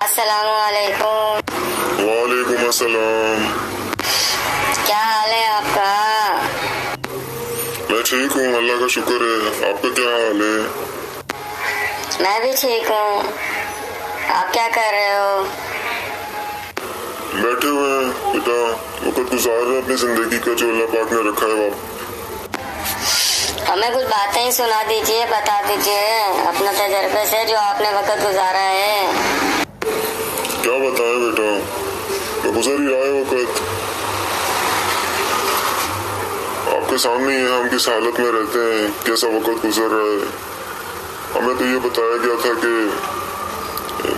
अस्सलामुअलैकुम। वालेकुम अस्सलाम। क्या हाल है आपका? मैं ठीक हूँ, अल्लाह का शुक्र है। आपका क्या हाल है? मैं भी ठीक हूँ। आप क्या कर रहे हो? बैठे हुए हैं बेटा, वक्त गुजार रहे हैं अपनी जिंदगी का जो अल्लाह पाक ने रखा है। हमें कुछ बातें ही सुना दीजिए, बता दीजिए अपना तजर्बे से जो आपने वक्त गुजारा है। क्या बताएं बेटा, तो गुजर ही रहा है वक्त। आपके सामने ही है हम किस हालत में रहते हैं, कैसा वक्त गुजर रहा है। हमें तो ये बताया गया था कि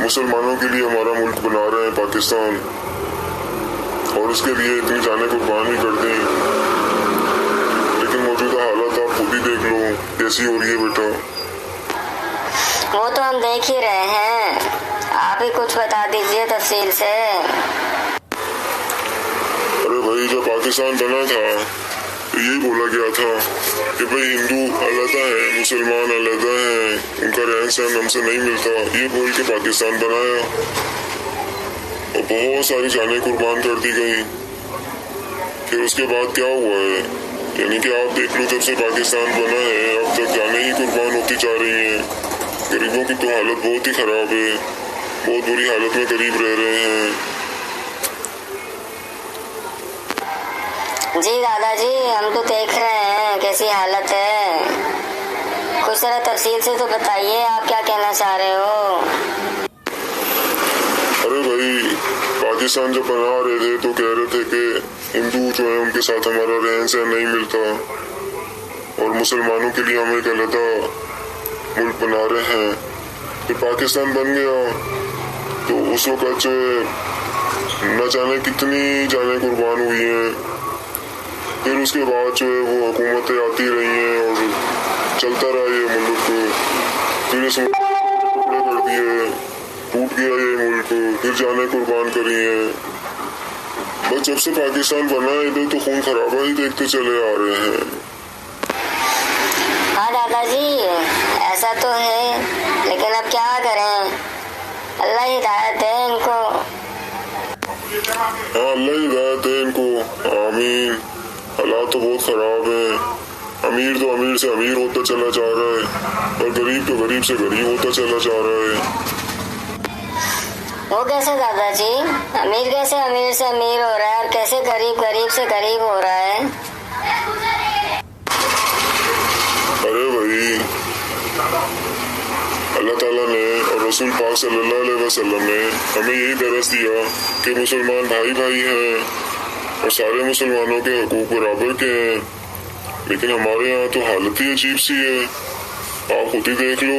मुसलमानों के लिए हमारा मुल्क बना रहे हैं पाकिस्तान, और उसके लिए इतनी जानें कुर्बान भी कर दी। लेकिन मौजूदा हालत आप खुद ही देख लो कैसी हो रही है बेटा। वो तो हम देख ही रहे हैं, आप ही कुछ बता दीजिए तफसील से। अरे भाई, जब पाकिस्तान बना था तो यही बोला गया था कि भाई हिंदू अलग है, मुसलमान अलग हैं, उनका रहन सहन हमसे नहीं मिलता, ये बोल के पाकिस्तान बनाया और बहुत सारी जानें कुर्बान कर दी गई। फिर उसके बाद क्या हुआ है, यानी कि आप देख लो, जब से पाकिस्तान बना है अब तक जानें ही कुर्बान होती जा रही हैं। गरीबों की तो हालत बहुत ही खराब है, बहुत बुरी हालत में गरीब रह रहे हैं। जी दादाजी, हम तो देख रहे हैं कैसी हालत है। कुछ तरह तफसील से तो बताइए, आप क्या कहना चाह रहे हो? अरे भाई, पाकिस्तान जब बना रहे थे तो कह रहे थे कि हिंदू जो है उनके साथ हमारा रहन सहन नहीं मिलता, और मुसलमानों के लिए हम एक अलग मुल्क बना रहे हैं। फिर पाकिस्तान बन गया तो उस वक्त जो है न जाने कितनी जानें कुर्बान हुई हैं। फिर उसके बाद जो है वो हुकूमतें आती रही हैं और चलता रहा ये मुल्क। फिर इस मुल्क टुकड़े कर दिए, टूट गया ये मुल्क, फिर जानें कुर्बान करी हैं। बस जब से पाकिस्तान बना है इधर तो खून खराबा ही देखते चले आ रहे हैं। हाँ दादाजी, ऐसा तो है, लेकिन अब क्या करें, अल्लाह हिदायत है इनको। हाँ, अल्लाह हिदायत है इनको, आमीन। हालात तो बहुत खराब है। अमीर तो अमीर से अमीर होता चला जा रहा है और गरीब तो गरीब से गरीब होता चला जा रहा है। वो कैसे दादाजी? अमीर कैसे अमीर से अमीर हो रहा है और कैसे गरीब गरीब से गरीब हो रहा है? अरे भाई, अल्लाह ताला ने और रसूल पाक सल्लल्लाहु अलैहि वसल्लम ने हमें यही दरस दिया कि मुसलमान भाई भाई हैं और सारे मुसलमानों के हकूक बराबर के हैं। लेकिन हमारे यहाँ तो हालत ही अजीब सी है। आप खुद ही देख लो,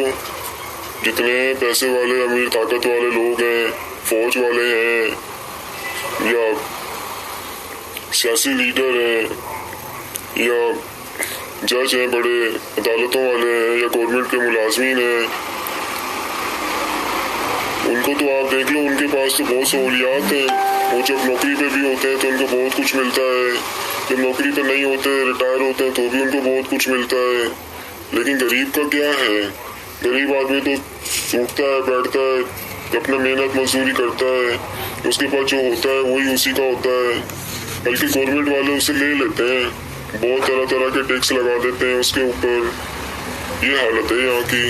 जितने पैसे वाले अमीर ताकत वाले लोग हैं, फौज वाले हैं या सियासी लीडर हैं या जज हैं, बड़े अदालतों वाले हैं या गवर्नमेंट के मुलाजमीन हैं, उनको तो आप देख लो, उनके पास तो बहुत सहूलियात है। वो जब नौकरी पे भी होते हैं तो उनको बहुत कुछ मिलता है, जब नौकरी पे नहीं होते, रिटायर होते हैं, तो भी उनको बहुत कुछ मिलता है। लेकिन गरीब का क्या है? गरीब आदमी तो उठता है, बैठता है, अपना मेहनत मजदूरी करता है, उसके पास जो होता है वही उसी का होता है। बल्कि गवर्नमेंट वाले उसे ले लेते हैं, बहुत तरह तरह के टैक्स लगा देते हैं उसके ऊपर। ये हालत है यहाँ की।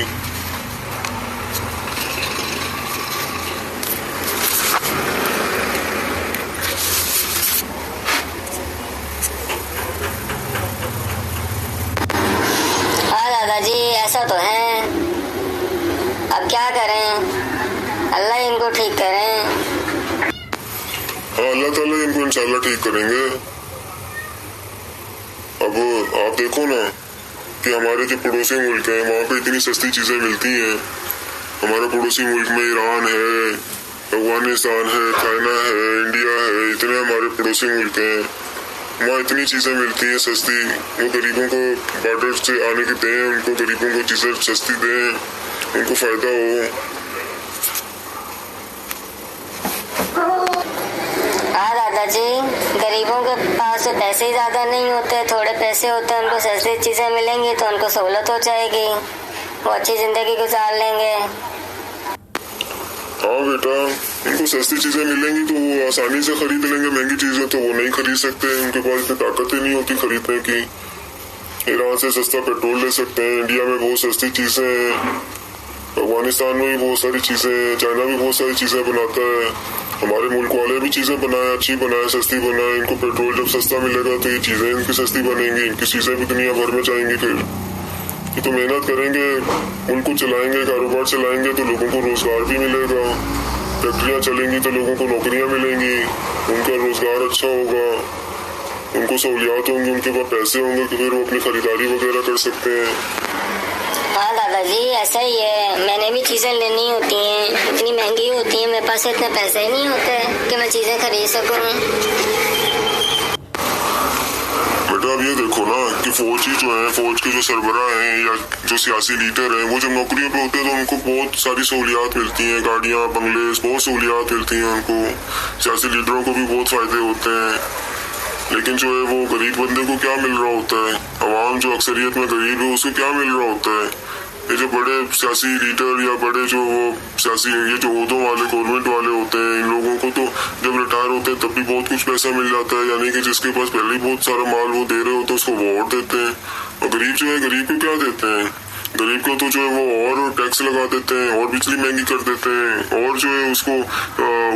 दादाजी, ऐसा तो है, अब क्या करें, अल्लाह इनको ठीक करें। हाँ, अल्लाह ताला इनको इंशाल्लाह ठीक करेंगे। अब आप देखो ना कि हमारे जो पड़ोसी मुल्क हैं वहाँ पे इतनी सस्ती चीजें मिलती हैं। हमारा पड़ोसी मुल्क में ईरान है, अफगानिस्तान है, चाइना है, इंडिया है, इतने हमारे पड़ोसी मुल्क हैं, वहाँ इतनी चीजें मिलती हैं सस्ती। वो गरीबों को बॉर्डर से आने की दें, उनको गरीबों को चीजें सस्ती दें, उनको फायदा हो। हाँ दादाजी, गरीबों के पास पैसे ज्यादा नहीं होते, थोड़े पैसे होते हैं, उनको सस्ती चीजें मिलेंगी तो उनको सहूलत हो जाएगी, वो अच्छी जिंदगी गुजार लेंगे। हाँ बेटा, इनको सस्ती चीजें मिलेंगी तो वो आसानी से खरीद लेंगे, महंगी चीजें तो वो नहीं खरीद सकते, उनके पास इतनी ताकत ही नहीं होती खरीदने की। ईरान से सस्ता पेट्रोल ले सकते हैं, इंडिया में बहुत सस्ती चीजें हैं, अफगानिस्तान में भी बहुत सारी चीजें हैं, चाइना भी बहुत सारी चीजें बनाता है, हमारे मुल्क वाले भी चीजें बनाए, अच्छी बनाए, सस्ती बनाए। इनको पेट्रोल जब सस्ता मिलेगा तो ये चीजें इनकी सस्ती बनेंगी, इनकी चीजें भी दुनिया भर में जाएंगी। फिर ये तो मेहनत करेंगे, मुल्क को चलाएंगे, कारोबार चलाएंगे तो लोगों को रोजगार भी मिलेगा, फैक्ट्रियां चलेंगी तो लोगों को नौकरियां मिलेंगी, उनका रोजगार अच्छा होगा, उनको सहूलियात होंगी, उनके पास पैसे होंगे कि फिर वो अपनी खरीदारी वगैरह कर सकते हैं। हाँ दादाजी, ऐसा ही है, मैंने भी चीजें लेनी होती हैं, इतनी महंगी होती हैं, मेरे पास इतने पैसे ही नहीं होते कि मैं चीजें खरीद सकूं। बेटा अब ये देखो ना कि फौजी जो है, फौज के जो सरबराह हैं या जो सियासी लीडर हैं, वो जब नौकरियों पे होते हैं तो उनको बहुत सारी सहूलियात मिलती हैं, गाड़ियाँ, बंगले, बहुत सहूलियात मिलती हैं उनको। सियासी लीडरों को भी बहुत फायदे होते हैं, लेकिन जो है वो गरीब बंदे को क्या मिल रहा होता है, अवाम जो अक्सरियत में गरीब है उसको क्या मिल रहा होता है। ये जो बड़े सियासी लीडर या बड़े जो वो सियासी ये जो ओहदों वाले गवर्नमेंट वाले होते हैं, इन लोगों को तो जब रिटायर होते हैं तब भी बहुत कुछ पैसा मिल जाता है, यानी कि जिसके पास पहले ही बहुत सारा माल वो दे रहे होते हैं उसको वोट देते हैं। और गरीब जो है, गरीब को क्या देते हैं, गरीब को तो जो है वो और टैक्स लगा देते हैं और बिजली महंगी कर देते हैं और जो है उसको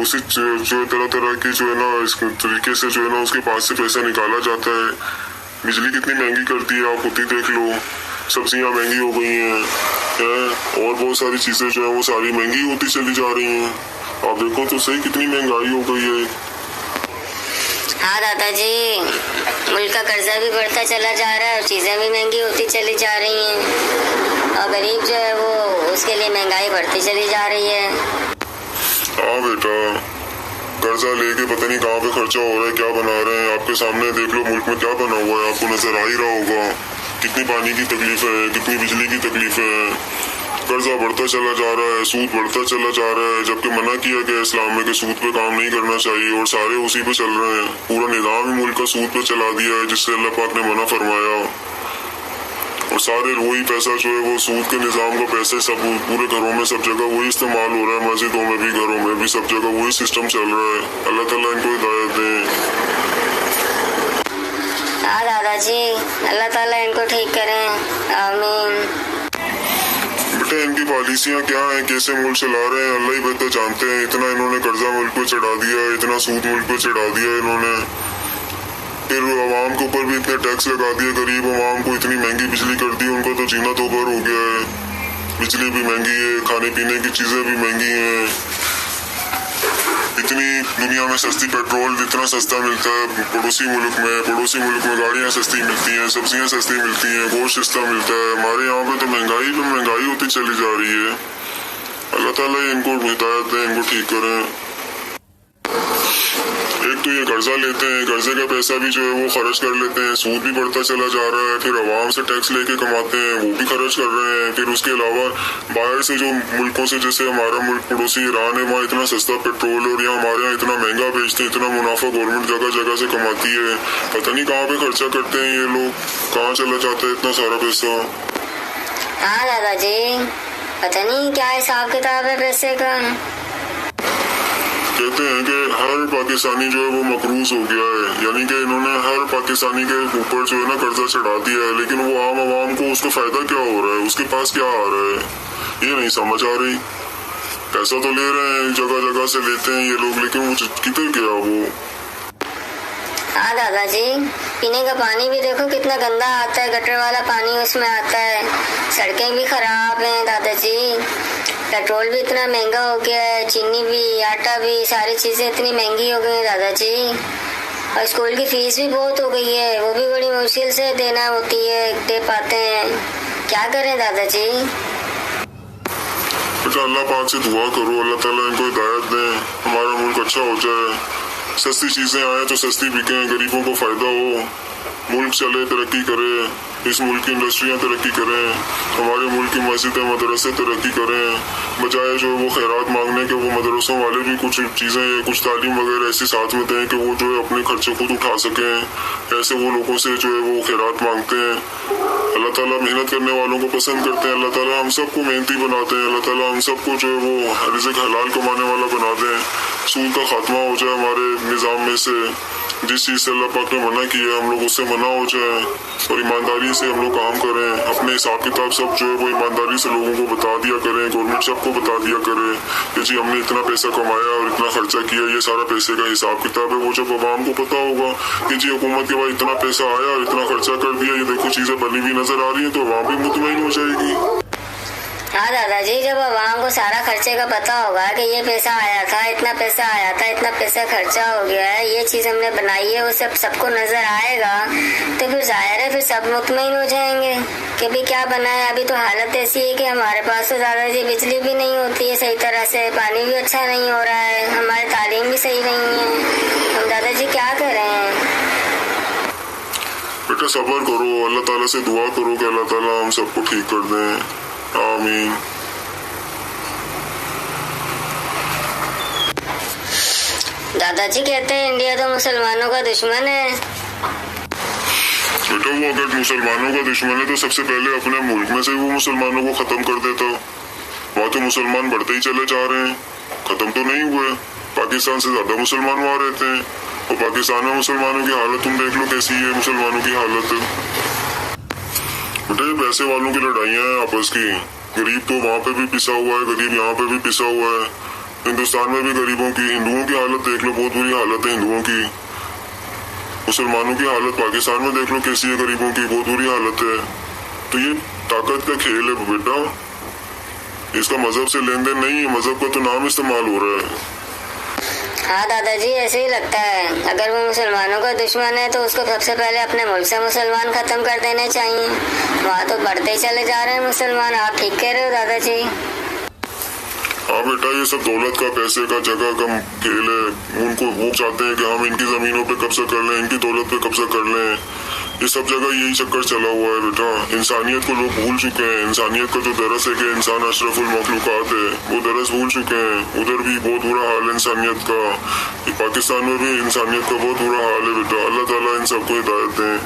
उसी जो है तरह तरह की जो है ना इस तरीके से जो है ना उसके पास से पैसा निकाला जाता है। बिजली कितनी महंगी करती है आप खुद ही देख लो, सब्जियां महंगी हो गई हैं और बहुत सारी चीजें जो है वो सारी महंगी होती चली जा रही हैं। आप देखो तो सही कितनी महंगाई हो गई है। हाँ दादाजी, मुल्क का कर्जा भी बढ़ता चला जा रहा है और चीजें भी महंगी होती चली जा रही हैं और गरीब जो है वो उसके लिए महंगाई बढ़ती चली जा रही है। हाँ बेटा, कर्जा लेके पता नहीं कहाँ पे खर्चा हो रहा है, क्या बना रहे हैं, आपके सामने देख लो मुल्क में क्या बना हुआ है, आपको नजर आ ही रहा होगा। कितनी पानी की तकलीफ है, कितनी बिजली की तकलीफ है, कर्जा बढ़ता चला जा रहा है, सूद बढ़ता चला जा रहा है, जबकि मना किया गया इस्लाम में कि सूद पे काम नहीं करना चाहिए और सारे उसी पे चल रहे हैं। पूरा निजाम ही मुल्क का सूद पे चला दिया है जिससे अल्लाह पाक ने मना फरमाया और सारे वही पैसा जो है वो सूद के निजाम का पैसे सब पूरे घरों में सब जगह वही इस्तेमाल हो रहा है, मस्जिदों में भी, घरों में भी, सब जगह वही सिस्टम चल रहा है। अल्लाह ताला इनको हिदायत दे। हाँ दादाजी, अल्लाह ताला इनको ठीक करें, आमीन। बेटा इनकी पॉलिसियां क्या हैं, कैसे मुल्क चला रहे हैं, अल्लाह ही बेहतर जानते हैं। इतना इन्होंने कर्जा मुल्क पे चढ़ा दिया, इतना सूद मुल्क पे चढ़ा दिया इन्होंने, फिर अवाम के ऊपर भी इतने टैक्स लगा दिए, गरीब अवाम को इतनी महंगी बिजली कर दी, उनका तो जीना तो ऊपर हो गया है। बिजली भी महंगी है, खाने पीने की चीजें भी महंगी हैं, इतनी दुनिया में सस्ती पेट्रोल इतना सस्ता मिलता है पड़ोसी मुल्क में गाड़ियां सस्ती मिलती हैं, सब्जियां सस्ती मिलती हैं, गोश्त सस्ता मिलता है। हमारे यहाँ पे तो महंगाई होती चली जा रही है। अल्लाह ताला इनको हिदायत दें, इनको ठीक करें। एक तो ये कर्जा लेते हैं, कर्जे का पैसा भी जो है वो खर्च कर लेते हैं, सूद भी बढ़ता चला जा रहा है, फिर अवाम से टैक्स लेके कमाते हैं, वो भी खर्च कर रहे हैं। फिर उसके अलावा बाहर से जो मुल्कों से, जैसे हमारा मुल्क पड़ोसी ईरान है, वहाँ इतना सस्ता पेट्रोल है और यहाँ हमारे यहाँ इतना महंगा बेचते हैं, इतना मुनाफा गवर्नमेंट जगह जगह से कमाती है। पता नहीं कहाँ पे खर्चा करते हैं ये लोग, कहाँ चला जाता है इतना सारा पैसा। हाँ दादाजी, पता नहीं क्या हिसाब किताब है पैसे का। कहते हैं कि हर पाकिस्तानी जो है वो मकरूज हो गया है, यानी कि इन्होंने हर पाकिस्तानी के ऊपर जो है ना कर्जा चढ़ा दिया है, लेकिन वो आम आवाम को उसका फायदा क्या हो रहा है, उसके पास क्या आ रहा है, ये नहीं समझ आ रही। पैसा तो ले रहे हैं, जगह जगह से लेते हैं ये लोग, लेकिन वो किधर गया वो। हाँ दादाजी, पीने का पानी भी देखो कितना गंदा आता है, गटर वाला पानी उसमें आता है, सड़कें भी खराब हैं दादाजी, पेट्रोल भी इतना महंगा हो गया है, चीनी भी, आटा भी, सारी चीजें इतनी महंगी हो गई हैं दादाजी, और स्कूल की फीस भी बहुत हो गई है, वो भी बड़ी मुश्किल से देना होती है, दे पाते हैं, क्या करें दादाजी। बेटा अल्लाह पाक से दुआ करो, अल्लाह ताला इनको हिदायत दे, हमारा मुल्क अच्छा हो जाए, सस्ती चीजें आए तो सस्ती बिकें, गरीबों को फायदा हो। मुल्क चले, तरक्की करे, इस मुल्क की इंडस्ट्रियाँ तरक्की करें, हमारे मुल्क की मस्जिदें मदरसे तरक्की करें, बजाय जो वो खैरात मांगने के वो मदरसों वाले भी कुछ चीज़ें, कुछ तालीम वगैरह ऐसी साथ में दें कि वो जो है अपने खर्चे खुद उठा सकें। ऐसे वो लोगों से जो है वो खैरात मांगते हैं। अल्लाह ताला मेहनत करने वालों को पसंद करते हैं। अल्लाह ताला हम सबको मेहनती बनाते हैं। अल्लाह ताला हम सबको जो है वो रिज़्क़ हलाल कमाने वाला बना दें। सूद का खात्मा हो जाए हमारे निज़ाम में से। जिस चीज़ से अल्लाह पाक ने मना किया है हम लोग उससे मना हो जाए और ईमानदारी से हम लोग काम करें। अपने हिसाब किताब सब जो है वो ईमानदारी से लोगों को बता दिया करें। गवर्नमेंट सबको बता दिया करे कि जी हमने इतना पैसा कमाया और इतना खर्चा किया, ये सारा पैसे का हिसाब किताब है। वो जब आवाम को पता होगा कि जी हुकूमत के बाद इतना पैसा आया और इतना खर्चा कर दिया, ये देखो चीज़ें बनी हुई नजर आ रही है, तो आवाम भी मुतमईन हो जाएगी। हाँ दादाजी, जब आवाम को सारा खर्चे का पता होगा कि ये पैसा आया था, इतना पैसा आया था, इतना पैसा खर्चा हो गया है, ये चीज हमने बनाई है, वो सब सबको नजर आएगा, तो फिर जाहिर है फिर सब मुतमईन हो जाएंगे कि भाई क्या बना है। अभी तो हालत ऐसी है कि हमारे पास तो दादाजी बिजली भी नहीं होती है सही तरह से, पानी भी अच्छा नहीं हो रहा है, हमारी तालीम भी सही नहीं है। हम दादाजी क्या कर रहे हैं? बेटा सब्र करो, अल्लाह ताला से दुआ करो कि अल्लाह ताला हम सबको ठीक कर दें। आमीन। दादाजी कहते हैं इंडिया तो मुसलमानों का दुश्मन है। बेटा वो अगर मुसलमानों का दुश्मन है तो सबसे पहले अपने मुल्क में से वो मुसलमानों को खत्म कर देता। वहाँ तो मुसलमान बढ़ते ही चले जा रहे हैं, खत्म तो नहीं हुए। पाकिस्तान से ज्यादा मुसलमान वहाँ रहते हैं और पाकिस्तान में मुसलमानों की हालत तुम देख लो कैसी है। मुसलमानों की हालत बेटा ये पैसे वालों की लड़ाइयाँ हैं आपस की। गरीब तो वहाँ पे भी पिसा हुआ है, गरीब यहाँ पे भी पिसा हुआ है। हिंदुस्तान में भी गरीबों की, हिंदुओं की हालत देख लो, बहुत बुरी हालत है हिंदुओं की। मुसलमानों की हालत पाकिस्तान में देख लो कैसी है, गरीबों की बहुत बुरी हालत है। तो ये ताकत का खेल है बेटा, इसका मजहब से लेन देन नहीं है, मजहब का तो नाम इस्तेमाल हो रहा है। हाँ दादाजी ऐसे ही लगता है, अगर वो मुसलमानों का दुश्मन है तो उसको सबसे पहले अपने मुल्क से मुसलमान खत्म कर देने चाहिए। वहाँ तो बढ़ते ही चले जा रहे हैं मुसलमान। आप ठीक कह रहे हो दादाजी। हाँ बेटा ये सब दौलत का, पैसे का, जगह का खेल है। उनको वो चाहते हैं कि हम इनकी जमीनों पे कब्जा कर लें, इनकी दौलत पे कब्जा कर लें। ये सब जगह यही चक्कर चला हुआ है बेटा। इंसानियत को लोग भूल चुके हैं। इंसानियत का जो दरस है कि इंसान अशरफुल मखलूकात है, वो दरस भूल चुके हैं। उधर भी बहुत बुरा हाल है इंसानियत का, पाकिस्तान में भी इंसानियत का बहुत बुरा हाल है बेटा। अल्लाह ताला इन सबको हिदायत दें।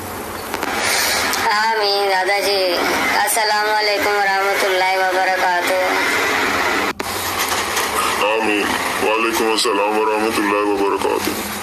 आमीन दादाजी। अस्सलाम वालेकुम रहमतुल्लाहि व बरकातुहू। आमीन। वालेकुम अस्सलाम व रहमतुल्लाहि व बरकातुहू।